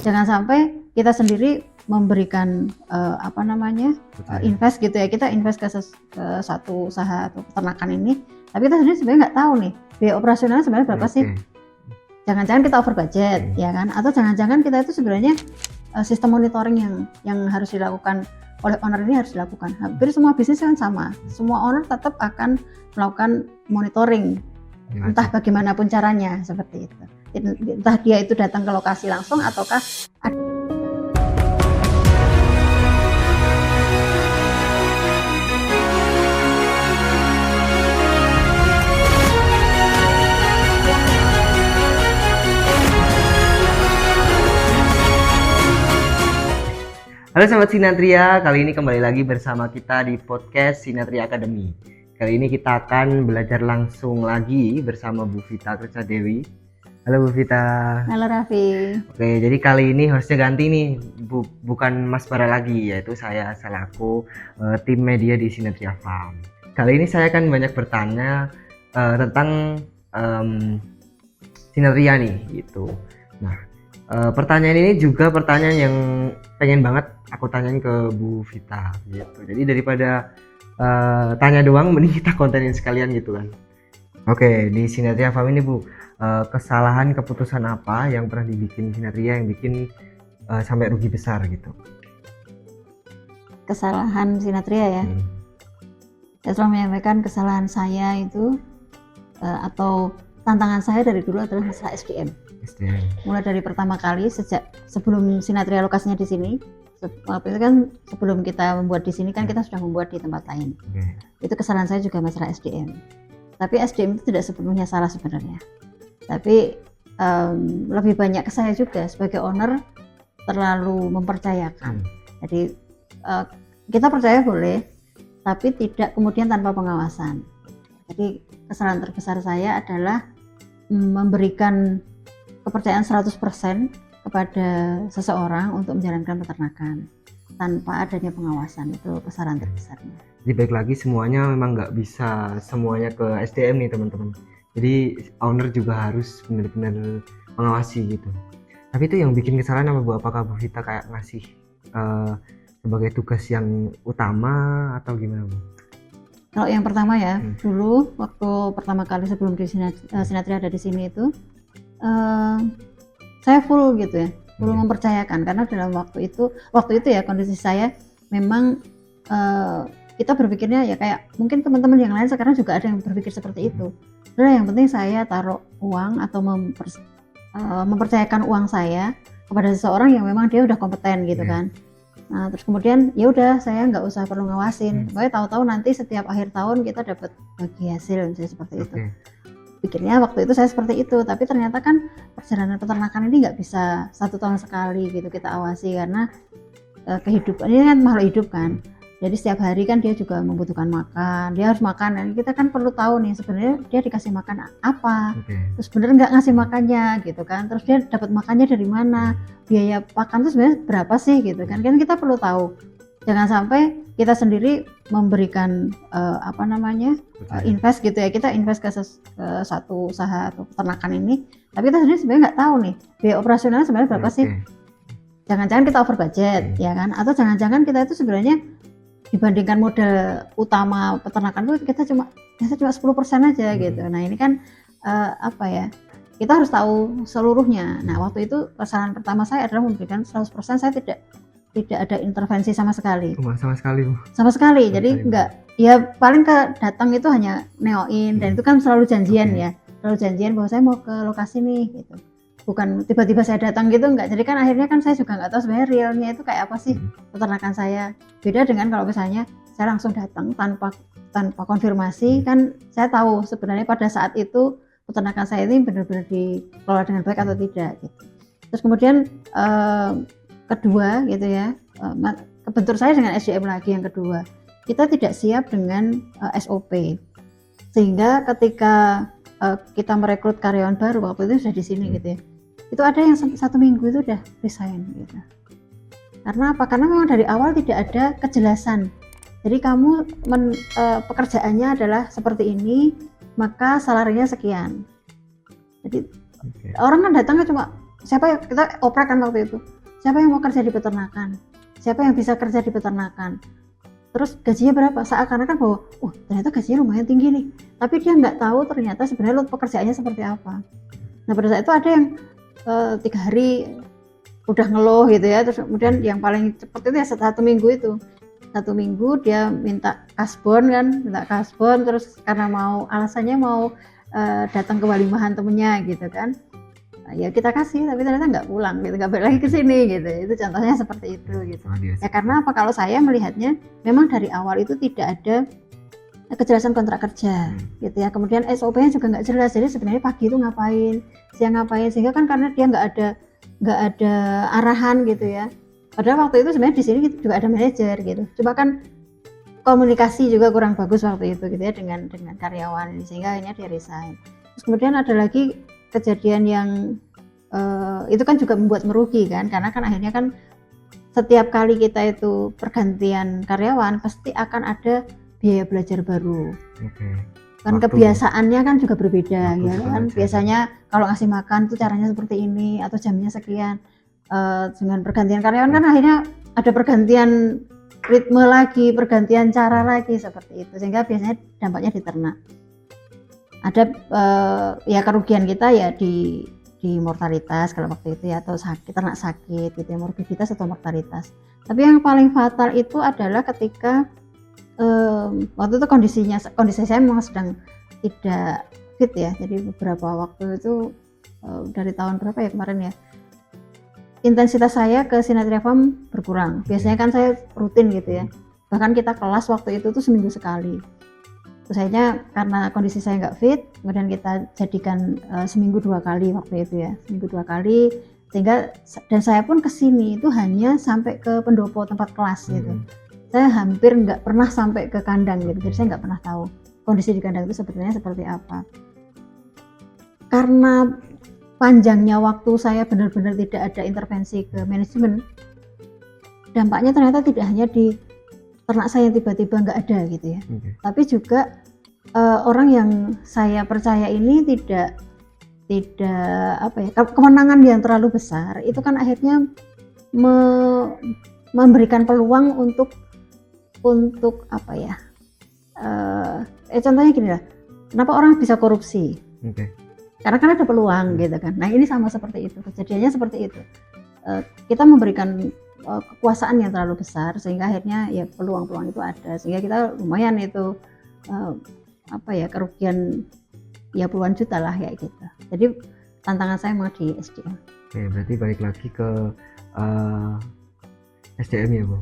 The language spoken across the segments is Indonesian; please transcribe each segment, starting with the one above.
Jangan sampai kita sendiri memberikan invest gitu ya, kita invest ke satu usaha atau peternakan ini, tapi kita sendiri sebenarnya nggak tahu nih biaya operasionalnya sebenarnya berapa sih. Jangan-jangan kita over budget ya kan, atau jangan-jangan kita itu sebenarnya sistem monitoring yang harus dilakukan oleh owner ini harus dilakukan. Hampir semua bisnis kan sama, semua owner tetap akan melakukan monitoring, entah bagaimanapun caranya seperti itu. Entah dia itu datang ke lokasi langsung ataukah Halo Sobat Sinatria, kali ini kembali lagi bersama kita di podcast Sinatria Academy. Kali ini kita akan belajar langsung lagi bersama Bu Vita Krisadewi. Halo Bu Vita. Halo Raffi. Oke, jadi kali ini hostnya ganti nih, bukan Mas Bara lagi, yaitu saya selaku tim media di Sinatria Farm. Kali ini saya akan banyak bertanya tentang Sinatria nih, gitu. Nah, pertanyaan ini juga pertanyaan yang pengen banget aku tanyain ke Bu Vita gitu. Jadi daripada tanya doang, mending kita kontenin sekalian gitu kan. Oke, di Sinatria Farm ini Bu, kesalahan keputusan apa yang pernah dibikin Sinatria yang bikin sampai rugi besar gitu? Kesalahan Sinatria ya. Saya selalu menyampaikan kesalahan saya itu atau tantangan saya dari dulu adalah masalah SDM. Mulai dari pertama kali sejak sebelum Sinatria lokasinya di sini, waktu itu kan sebelum kita membuat di sini kan kita sudah membuat di tempat lain. Itu kesalahan saya juga masalah SDM. Tapi SDM itu tidak sepenuhnya salah sebenarnya. Tapi lebih banyak ke saya juga sebagai owner terlalu mempercayakan. Jadi kita percaya boleh, tapi tidak kemudian tanpa pengawasan. Jadi kesalahan terbesar saya adalah memberikan kepercayaan 100% kepada seseorang untuk menjalankan peternakan tanpa adanya pengawasan. Itu kesalahan terbesarnya. Jadi baik lagi, semuanya memang nggak bisa semuanya ke SDM nih teman-teman. Jadi owner juga harus benar-benar mengawasi gitu. Tapi itu yang bikin kesalahan apa Bu? Apakah Bu Vita kayak ngasih sebagai tugas yang utama atau gimana Bu? Kalau yang pertama ya, dulu waktu pertama kali sebelum di Sinatria ada di sini itu saya full gitu ya, full mempercayakan, karena dalam waktu itu ya kondisi saya memang kita berpikirnya ya kayak mungkin teman-teman yang lain sekarang juga ada yang berpikir seperti itu. Udah, yang penting saya taruh uang atau mempercayakan uang saya kepada seseorang yang memang dia udah kompeten gitu kan. Nah terus kemudian ya udah saya nggak usah perlu ngawasin, pokoknya tahu-tahu nanti setiap akhir tahun kita dapat bagi hasil misalnya seperti itu. Pikirnya waktu itu saya seperti itu, tapi ternyata kan perjalanan peternakan ini nggak bisa 1 tahun sekali gitu kita awasi, karena kehidupan ini kan makhluk hidup kan. Jadi setiap hari kan dia juga membutuhkan makan, dia harus makan, dan kita kan perlu tahu nih sebenarnya dia dikasih makan apa, terus bener nggak ngasih makannya gitu kan, terus dia dapat makannya dari mana, biaya pakan itu sebenarnya berapa sih gitu kan kita perlu tahu. Jangan sampai kita sendiri memberikan invest gitu ya, kita invest ke satu usaha atau peternakan ini, tapi kita sendiri sebenarnya nggak tahu nih biaya operasionalnya sebenarnya berapa sih. Jangan-jangan kita over budget ya kan, atau jangan-jangan kita itu sebenarnya dibandingkan modal utama peternakan itu kita cuma 10% aja gitu. Nah ini kan kita harus tahu seluruhnya. Nah waktu itu kesalahan pertama saya adalah memberikan 100%, saya tidak ada intervensi sama sekali. Sama sekali. Jadi enggak, ya paling datang itu hanya neoin, dan itu kan selalu janjian ya, selalu janjian bahwa saya mau ke lokasi nih gitu. Bukan tiba-tiba saya datang gitu, enggak. Jadi kan akhirnya kan saya juga enggak tahu sebenarnya realnya itu kayak apa sih peternakan saya. Beda dengan kalau misalnya saya langsung datang tanpa konfirmasi, kan saya tahu sebenarnya pada saat itu peternakan saya ini benar-benar dikelola dengan baik atau tidak gitu. Terus kemudian kedua gitu ya, kebentur saya dengan SDM lagi yang kedua. Kita tidak siap dengan SOP. Sehingga ketika kita merekrut karyawan baru waktu itu sudah di sini gitu ya. Itu ada yang 1 minggu itu udah resign gitu. Karena apa? Karena memang dari awal tidak ada kejelasan. Jadi kamu pekerjaannya adalah seperti ini, maka salarinya sekian. Jadi orang kan datangnya cuma siapa yang kita oprek kan waktu itu, siapa yang mau kerja di peternakan, siapa yang bisa kerja di peternakan, terus gajinya berapa, seakan-akan bahwa ternyata gajinya lumayan tinggi nih, tapi dia nggak tahu ternyata sebenarnya pekerjaannya seperti apa. Nah pada saat itu ada yang 3 hari udah ngeluh gitu ya, terus kemudian yang paling cepat itu ya 1 minggu itu, 1 minggu dia minta kasbon, terus karena alasannya mau datang ke walimahan temennya gitu kan, ya kita kasih, tapi ternyata nggak pulang gitu, nggak balik lagi ke sini gitu. Itu contohnya seperti itu gitu. Ya karena apa, kalau saya melihatnya memang dari awal itu tidak ada kejelasan kontrak kerja gitu ya, kemudian SOP-nya juga nggak jelas, jadi sebenarnya pagi itu ngapain, siang ngapain, sehingga kan karena dia nggak ada arahan gitu ya. Padahal waktu itu sebenarnya di sini juga ada manajer gitu, cuma kan komunikasi juga kurang bagus waktu itu gitu ya dengan karyawan, sehingga akhirnya dia resign. Terus kemudian ada lagi kejadian yang itu kan juga membuat merugi kan, karena kan akhirnya kan setiap kali kita itu pergantian karyawan pasti akan ada biaya belajar baru. Kan kebiasaannya kan juga berbeda ya kan. Biasanya kalau ngasih makan tuh caranya seperti ini atau jamnya sekian. Dengan pergantian karyawan kan akhirnya ada pergantian ritme lagi, pergantian cara lagi seperti itu, sehingga biasanya dampaknya di ternak. Ada ya kerugian kita ya di mortalitas kalau waktu itu ya, atau ternak sakit gitu ya, morbiditas atau mortalitas. Tapi yang paling fatal itu adalah ketika waktu itu kondisi saya memang sedang tidak fit ya, jadi beberapa waktu itu dari tahun berapa ya kemarin ya, intensitas saya ke Sinatria Farm berkurang. Biasanya kan saya rutin gitu ya, bahkan kita kelas waktu itu tuh seminggu sekali. Terus akhirnya karena kondisi saya nggak fit, kemudian kita jadikan seminggu 2 kali waktu itu ya, seminggu 2 kali, sehingga dan saya pun kesini itu hanya sampai ke pendopo tempat kelas gitu. Saya hampir nggak pernah sampai ke kandang gitu, jadi saya nggak pernah tahu kondisi di kandang itu sebetulnya seperti apa. Karena panjangnya waktu saya benar-benar tidak ada intervensi ke manajemen, dampaknya ternyata tidak hanya di ternak saya yang tiba-tiba nggak ada gitu ya, tapi juga orang yang saya percaya ini tidak apa ya, kemenangan yang terlalu besar itu kan akhirnya memberikan peluang untuk apa ya, contohnya gini lah, kenapa orang bisa korupsi? Karena kan ada peluang gitu kan. Nah ini sama seperti itu, kejadiannya seperti itu. Kita memberikan kekuasaan yang terlalu besar sehingga akhirnya ya peluang-peluang itu ada, sehingga kita lumayan itu apa ya, kerugian ya puluhan juta lah kayak gitu. Jadi tantangan saya mau di SDM. Oke, berarti balik lagi ke SDM ya Bu.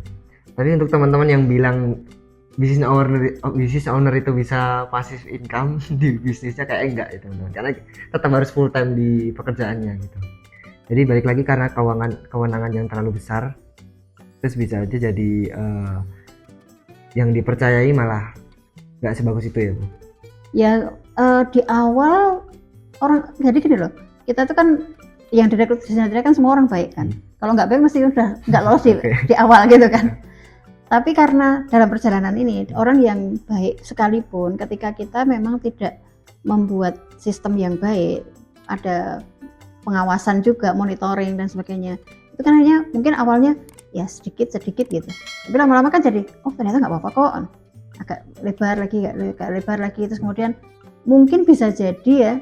Tapi untuk teman-teman yang bilang business owner itu bisa passive income di bisnisnya, kayak enggak ya teman-teman, karena tetap harus full time di pekerjaannya gitu. Jadi balik lagi karena kewenangan yang terlalu besar, terus bisa aja jadi yang dipercayai malah nggak sebagus itu ya Bu. Ya di awal orang, jadi gini loh, kita tuh kan yang direkrut di sini kan semua orang baik kan. Kalau nggak baik mesti udah nggak lolos di awal gitu kan. Tapi karena dalam perjalanan ini orang yang baik sekalipun, ketika kita memang tidak membuat sistem yang baik, ada pengawasan juga, monitoring dan sebagainya, itu kan hanya mungkin awalnya ya sedikit gitu, tapi lama-lama kan jadi ternyata nggak apa-apa kok, agak lebar lagi, terus kemudian mungkin bisa jadi ya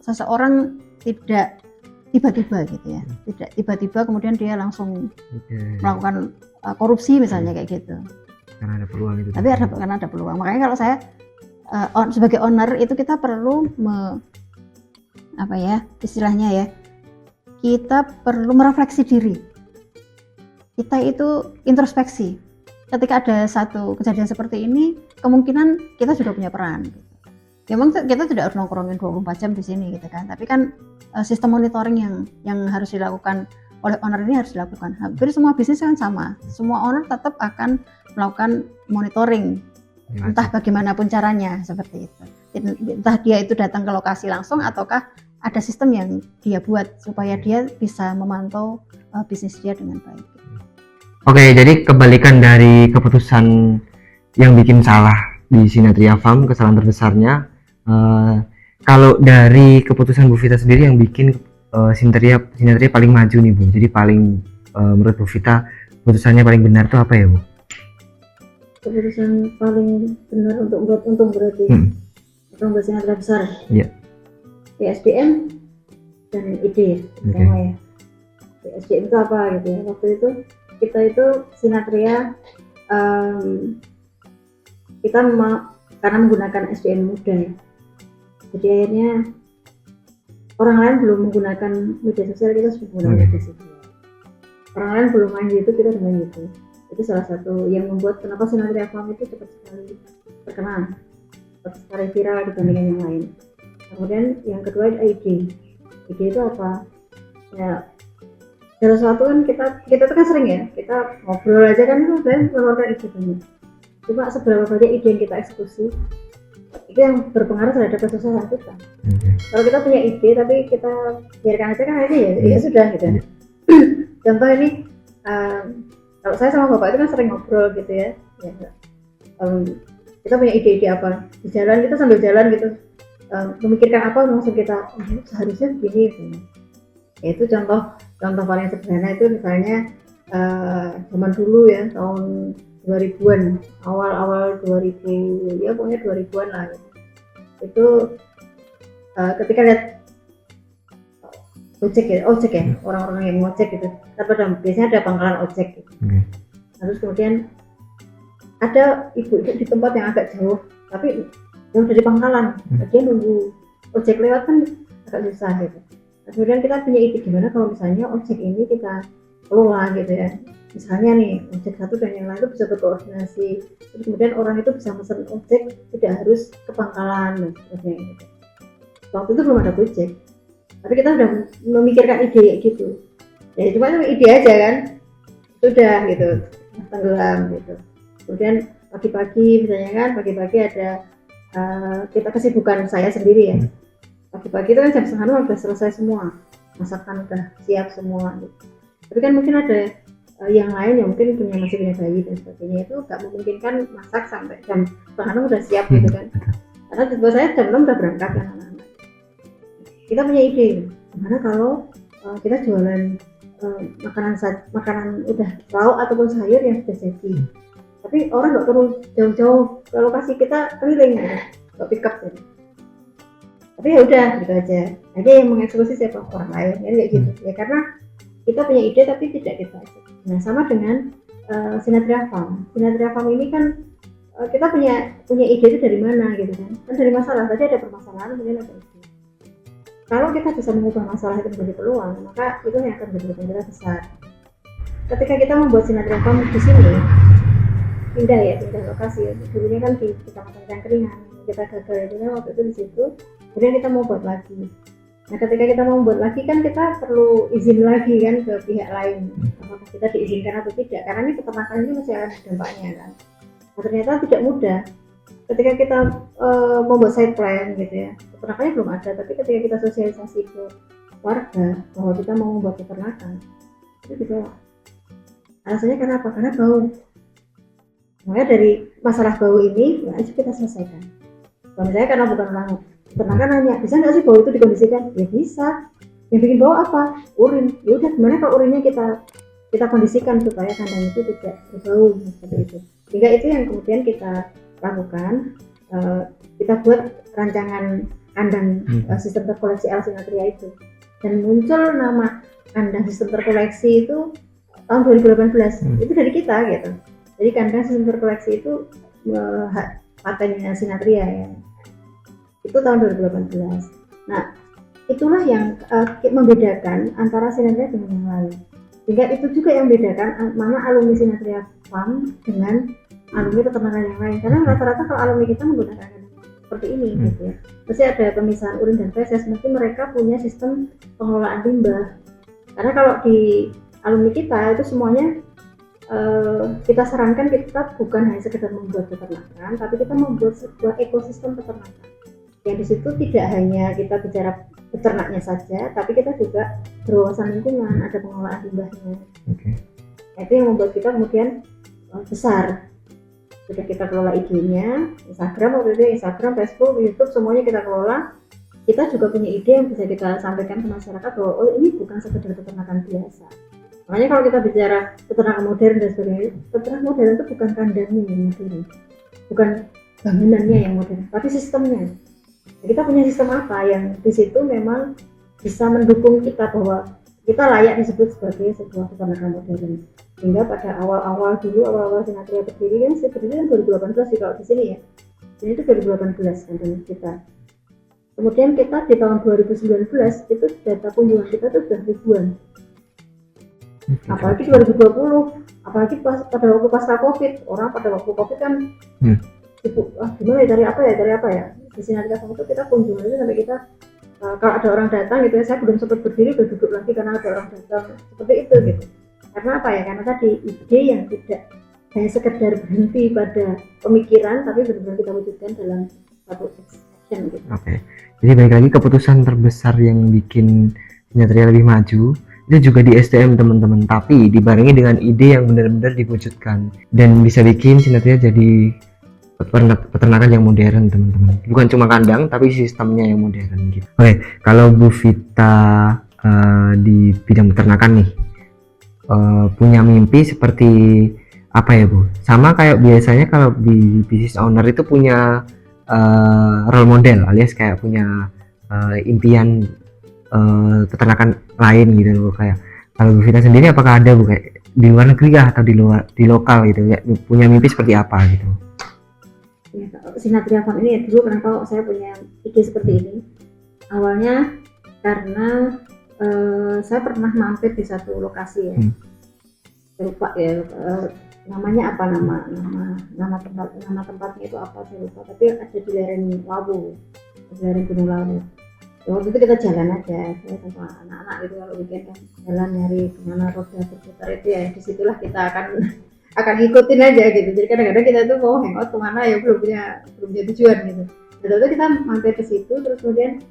seseorang tidak tiba-tiba gitu ya, tidak tiba-tiba kemudian dia langsung melakukan korupsi misalnya kayak gitu. Karena ada peluang itu. Tapi karena ada peluang. Makanya kalau saya sebagai owner itu kita perlu apa ya istilahnya ya, kita perlu merefleksi diri. Kita itu introspeksi. Ketika ada satu kejadian seperti ini, kemungkinan kita sudah punya peran. Gitu. Memang kita tidak harus nongkrongin 24 jam di sini gitu kan. Tapi kan sistem monitoring yang harus dilakukan oleh owner ini harus dilakukan. Hampir semua bisnis kan sama. Semua owner tetap akan melakukan monitoring. Entah bagaimanapun caranya seperti itu. Entah dia itu datang ke lokasi langsung ataukah ada sistem yang dia buat supaya dia bisa memantau bisnis dia dengan baik. Oke, jadi kebalikan dari keputusan yang bikin salah di Sinatria Farm, kesalahan terbesarnya, kalau dari keputusan Bu Vita sendiri yang bikin Sinatria paling maju nih Bu. Jadi paling menurut Bu Vita keputusannya paling benar tuh apa ya Bu? Keputusan paling benar untuk buat untung berarti atau buat Sinatria besar. Iya. SDM dan ide pertama ya. SDM itu apa gitu ya? Waktu itu kita itu Sinatria kita karena menggunakan SDM muda ya. Jadi akhirnya orang lain belum menggunakan media sosial, kita sudah menggunakan media sosial. Orang lain belum main YouTube, kita sudah main YouTube. Itu salah satu yang membuat kenapa Sinatria Farm itu cepat sekali terkenal, cepat sekali viral dibandingkan yang lain. Kemudian yang kedua ide. Ide itu apa? Ya, segala sesuatu kan kita tuh kan sering ya, kita ngobrol aja kan itu dan mengeluarkan ide banyak. Cuma seberapa banyak ide yang kita eksekusi itu yang berpengaruh terhadap kesuksesan kita. Kalau kita punya ide tapi kita biarkan aja kan akhirnya ya sudah gitu. Contoh ini kalau saya sama bapak itu kan sering ngobrol gitu ya. Kita punya ide-ide apa di jalan, kita sambil jalan gitu memikirkan apa langsung kita seharusnya begini gitu. Ya itu contoh paling sederhana itu misalnya zaman dulu ya tahun 2000-an, awal 2000 ya pokoknya 2000-an lah gitu. Itu ketika lihat ojek ya orang-orang yang ngojek gitu, biasanya ada pangkalan ojek gitu. Terus kemudian ada ibu-ibu di tempat yang agak jauh tapi yang dari pangkalan, dia nunggu ojek lewat kan agak susah gitu. Kemudian kita punya ide gimana kalau misalnya ojek ini kita kelola gitu ya, misalnya nih ojek satu dan yang lain itu bisa berkoordinasi, terus kemudian orang itu bisa pesan ojek tidak harus ke pangkalan dan sebagainya gitu. Waktu itu belum ada Gojek, tapi kita udah memikirkan ide kayak gitu ya, cuma itu ide aja kan, sudah gitu tenggelam gitu. Kemudian pagi-pagi misalnya kan, pagi-pagi ada kita kesibukan saya sendiri ya, pagi-pagi itu kan jam 5:30 udah selesai semua, masakan udah siap semua gitu. Tapi kan mungkin ada yang lain yang mungkin masih punya bayi dan sebagainya, itu nggak memungkinkan masak sampai jam 5:30 udah siap gitu kan, karena tiba saya jam 6 udah berangkat kan anak-anak. Kita punya ide, gimana kalau kita jualan makanan udah lauk ataupun sayur yang sudah jadi, tapi orang nggak perlu jauh-jauh ke lokasi, kita keliling ya, nggak pick up gitu. Tapi ya udah gitu aja yang mengeksekusi siapa, orang lain ya kayak gitu ya, karena kita punya ide tapi tidak kita eksekusi. Nah sama dengan Sinatria Farm ini kan kita punya ide itu dari mana gitu kan dari masalah. Tadi ada permasalahan, kemudian ada ide. Kalau kita bisa mengubah masalah itu menjadi peluang, maka itu yang akan menjadi kita besar. Ketika kita membuat Sinatria Farm di sini, pindah lokasi ya. Dulunya kan di Kecamatan Cangkringan, kita gagal itu kan waktu itu di situ. Kemudian kita mau buat lagi. Nah ketika kita mau buat lagi kan kita perlu izin lagi kan ke pihak lain, apakah kita diizinkan atau tidak, karena ini peternakan ini masih ada dampaknya kan. Nah, ternyata tidak mudah ketika kita membuat side plan gitu ya, peternakannya belum ada, tapi ketika kita sosialisasi ke warga bahwa kita mau membuat peternakan itu ditolak. Alasannya kenapa? Karena bau. Makanya dari masalah bau ini ya kita selesaikan. Kalau misalnya karena bukan orang peternakan nanya, bisa nggak sih bau itu dikondisikan? Ya bisa. Yang bikin bau apa? Urin. Ya udah, gimana kalau urinnya kita kondisikan supaya kandang itu tidak berbau seperti itu. Sehingga itu yang kemudian kita lakukan. Kita buat rancangan kandang sistem terkoleksi L Sinatria itu, dan muncul nama kandang sistem terkoleksi itu tahun 2018. Itu dari kita gitu. Jadi kandang sistem terkoleksi itu patennya Sinatria ya. Itu tahun 2018. Nah, itulah yang membedakan antara Sinatria dengan yang lain. Sehingga itu juga yang membedakan mana alumni Sinatria Farm dengan alumni peternakan yang lain. Karena rata-rata kalau alumni kita menggunakan seperti ini gitu ya. Mesti ada pemisahan urin dan feses, mungkin mereka punya sistem pengelolaan limbah. Karena kalau di alumni kita itu semuanya kita sarankan kita bukan hanya sekedar membuat peternakan, tapi kita membuat sebuah ekosistem peternakan. Yang di situ tidak hanya kita bicara peternaknya saja, tapi kita juga berwawasan lingkungan, ada pengelolaan limbahnya. Nah, itu yang membuat kita kemudian besar. Sudah kita kelola IG-nya, Instagram, Facebook, YouTube, semuanya kita kelola. kita juga punya ide yang bisa kita sampaikan ke masyarakat bahwa oh ini bukan sekedar peternakan biasa. Makanya kalau kita bicara peternakan modern dan sebagainya, peternakan modern itu bukan kandangnya yang modern, bukan bangunannya yang modern, tapi sistemnya. Nah, kita punya sistem apa yang di situ memang bisa mendukung kita bahwa kita layak disebut sebagai sebuah peternakan modern. Sehingga pada awal-awal Sinatria berdiri kan sebenarnya 2018 sih kalau di sini ya. Ini itu 2018 kan kita. Kemudian kita di tahun 2019 itu data kunjungan kita itu sudah ribuan. Apalagi 2020, apalagi pada waktu pasca Covid, orang pada waktu Covid kan sibuk, gimana ya cari apa ya. Di Sinatria Farm itu kita kunjungan itu sampai kita kalau ada orang datang gitu ya, saya belum sempat berdiri udah duduk lagi karena ada orang datang seperti itu gitu. Karena apa ya? Karena tadi ide yang tidak hanya sekedar berhenti pada pemikiran, tapi benar-benar kita wujudkan dalam satu action gitu. Oke. Jadi balik lagi keputusan terbesar yang bikin Sinatria lebih maju itu juga di SDM teman-teman, tapi dibarengi dengan ide yang benar-benar diwujudkan dan bisa bikin Sinatria jadi peternakan yang modern teman-teman, bukan cuma kandang tapi sistemnya yang modern gitu. Oke, kalau Bu Vita di bidang peternakan nih punya mimpi seperti apa ya Bu? Sama kayak biasanya kalau di business owner itu punya role model alias kayak punya impian peternakan lain gitu loh. Kayak kalau Bu Vita sendiri apakah ada Bu kayak di luar negeri kah atau di lokal gitu ya, punya mimpi seperti apa gitu? Ya, Sinatria Farm ini ya dulu kenapa saya punya ide seperti ini, awalnya karena saya pernah mampir di satu lokasi ya, lupa ya namanya apa, nama tempatnya itu apa saya lupa, tapi ada di lereng Lawu, di lereng Gunung Lawu. Ya, waktu itu kita jalan aja, saya sama anak-anak itu kalau weekend kan jalan nyari kemana roda berputar itu ya, disitulah kita akan ikutin aja gitu. Jadi kadang-kadang kita tuh mau hangout kemana ya belum punya tujuan gitu. Lalu kita mampir ke situ, terus kemudian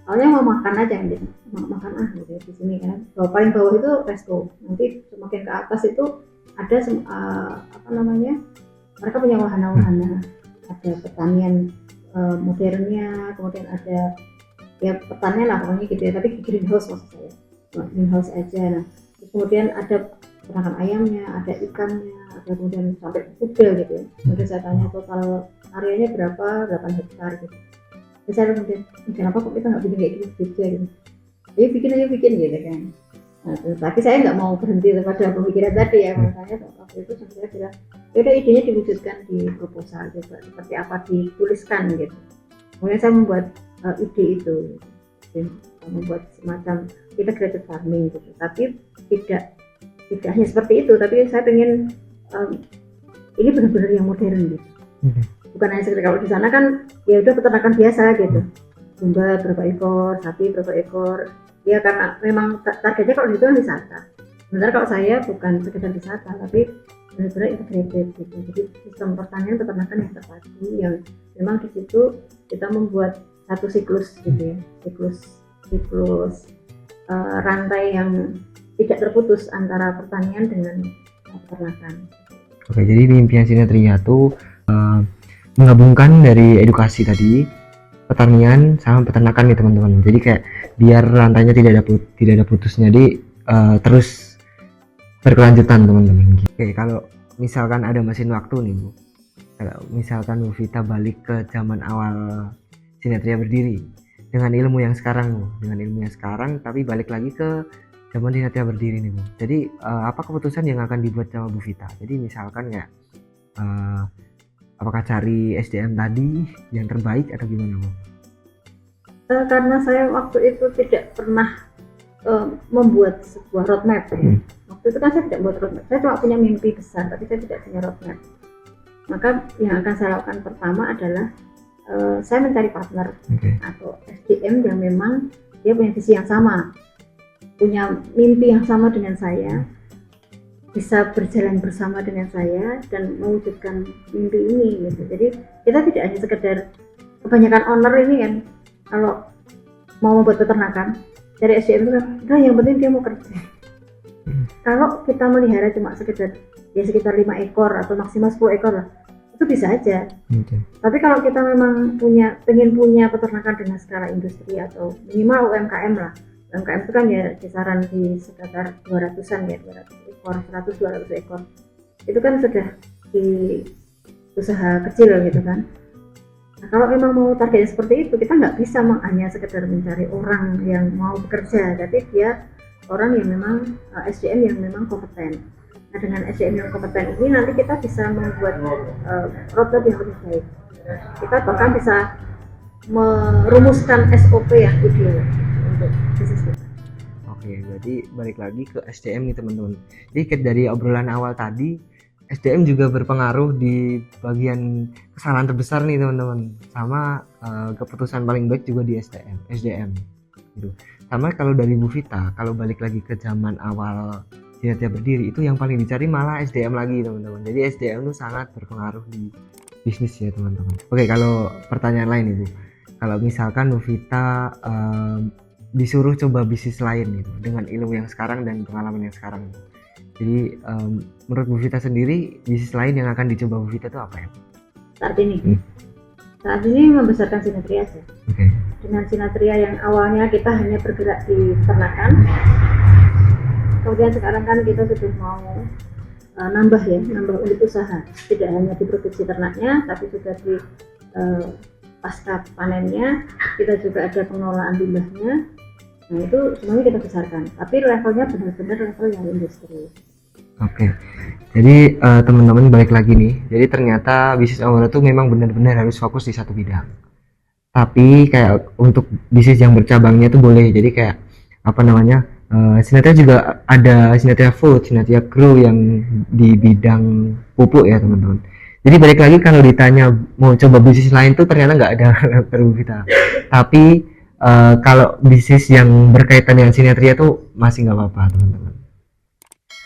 awalnya mau makan aja gitu, mau makan gitu di sini kan. Paling bawah itu resto, nanti semakin ke atas itu ada apa namanya, mereka punya wahana-wahana, ada pertanian modernnya, kemudian ada ya pertanian lah pokoknya gitu ya, tapi greenhouse maksud saya, greenhouse aja. Nah terus kemudian ada peternakan ayamnya, ada ikannya, ada kemudian sampai kuda gitu ya. Kemudian saya tanya total areanya berapa, 8 hektar gitu. Terus saya kemudian, kenapa kok kita nggak bikin kayak gitu juga gitu. Jadi bikin gitu kan. Nah, tapi saya nggak mau berhenti pada pemikiran tadi ya, makanya waktu itu saya bilang, yaudah idenya diwujudkan di proposal coba seperti apa dituliskan gitu. Kemudian saya membuat ide itu, gitu. Membuat semacam integrated farming gitu. Tapi tidak hanya seperti itu, tapi saya pengen ini benar-benar yang modern gitu. Bukan hanya sekedar kalau di sana kan ya udah peternakan biasa gitu, domba berapa ekor, sapi berapa ekor, ya karena memang targetnya kalau itu kan wisata. Sementara kalau saya bukan sekedar wisata, tapi benar-benar integrated gitu. Jadi sistem pertanian peternakan yang terpadu, yang memang di situ kita membuat satu siklus gitu ya, siklus rantai yang tidak terputus antara pertanian dengan peternakan. Oke, jadi impian Sinatria tuh menggabungkan dari edukasi tadi, pertanian sama peternakan nih teman-teman. Jadi kayak biar rantainya tidak ada putusnya, jadi terus berkelanjutan teman-teman. Oke, kalau misalkan ada mesin waktu nih Bu, kalau misalkan Bu Vita balik ke zaman awal Sinatria berdiri dengan ilmu yang sekarang Bu, tapi balik lagi ke zaman Sinatria berdiri nih Bu. Jadi apa keputusan yang akan dibuat sama Bu Vita? Jadi misalkan ya apakah cari SDM tadi yang terbaik atau gimana Bu? Karena saya waktu itu tidak pernah membuat sebuah roadmap ya. Waktu itu kan saya tidak buat roadmap, saya cuma punya mimpi besar tapi saya tidak punya roadmap. Maka yang akan saya lakukan pertama adalah saya mencari partner atau SDM yang memang dia punya visi yang sama, punya mimpi yang sama dengan saya, bisa berjalan bersama dengan saya dan mewujudkan mimpi ini gitu. Jadi kita tidak hanya sekedar, kebanyakan owner ini kan kalau mau membuat peternakan dari SDM itu kan udah yang penting dia mau kerja. Kalau kita melihara cuma sekedar ya sekitar 5 ekor atau maksimal 10 ekor lah, itu itu bisa aja. Oke. Tapi kalau kita memang pengen punya peternakan dengan skala industri atau minimal UMKM lah. UMKM itu kan ya kisaran di sekitar 200-an ya, 200 ekor, 100-200 ekor. Itu kan sudah di usaha kecil gitu kan. Nah, kalau memang mau targetnya seperti itu, kita nggak bisa hanya sekedar mencari orang yang mau bekerja, tapi dia orang yang memang SDM yang memang kompeten. Nah, dengan SDM yang kompeten ini nanti kita bisa membuat roadmap yang lebih baik. Kita bahkan bisa merumuskan SOP yang ideal untuk bisnis kita. Oke, berarti balik lagi ke SDM nih teman-teman. Jadi dari obrolan awal tadi, SDM juga berpengaruh di bagian kesalahan terbesar nih teman-teman. Sama keputusan paling baik juga di SDM gitu. Sama kalau dari Bu Vita, kalau balik lagi ke zaman awal Sinatria berdiri, itu yang paling dicari malah SDM lagi teman-teman. Jadi SDM itu sangat berpengaruh di bisnis ya teman-teman. Oke, kalau pertanyaan lain Ibu, kalau misalkan Bu Vita disuruh coba bisnis lain gitu dengan ilmu yang sekarang dan pengalaman yang sekarang, jadi menurut Bu Vita sendiri bisnis lain yang akan dicoba Bu Vita itu apa ya? Saat ini membesarkan Sinatria aja. Okay. Dengan Sinatria yang awalnya kita hanya bergerak di peternakan, kemudian sekarang kan kita sudah mau nambah unit usaha, tidak hanya di produksi ternaknya, tapi juga di pasca panennya, kita juga ada pengelolaan limbahnya. Nah itu semuanya kita besarkan, tapi levelnya benar-benar level yang industri. Oke. Jadi teman-teman balik lagi nih. Jadi ternyata bisnis owner itu memang benar-benar harus fokus di satu bidang. Tapi kayak untuk bisnis yang bercabangnya itu boleh. Jadi kayak apa namanya? Sinatria juga ada Sinatria Food, Sinatria Crew yang di bidang pupuk ya teman-teman. Jadi balik lagi kalau ditanya mau coba bisnis lain tuh ternyata nggak ada perlu kita. Tapi kalau bisnis yang berkaitan dengan Sinatria tuh masih nggak apa-apa teman-teman.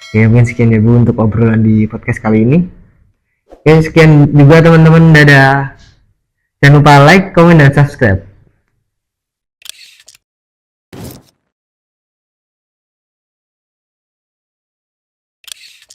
Oke, mungkin sekian ya Bu untuk obrolan di podcast kali ini. Oke, sekian juga teman-teman, dadah. Jangan lupa like, comment, dan subscribe.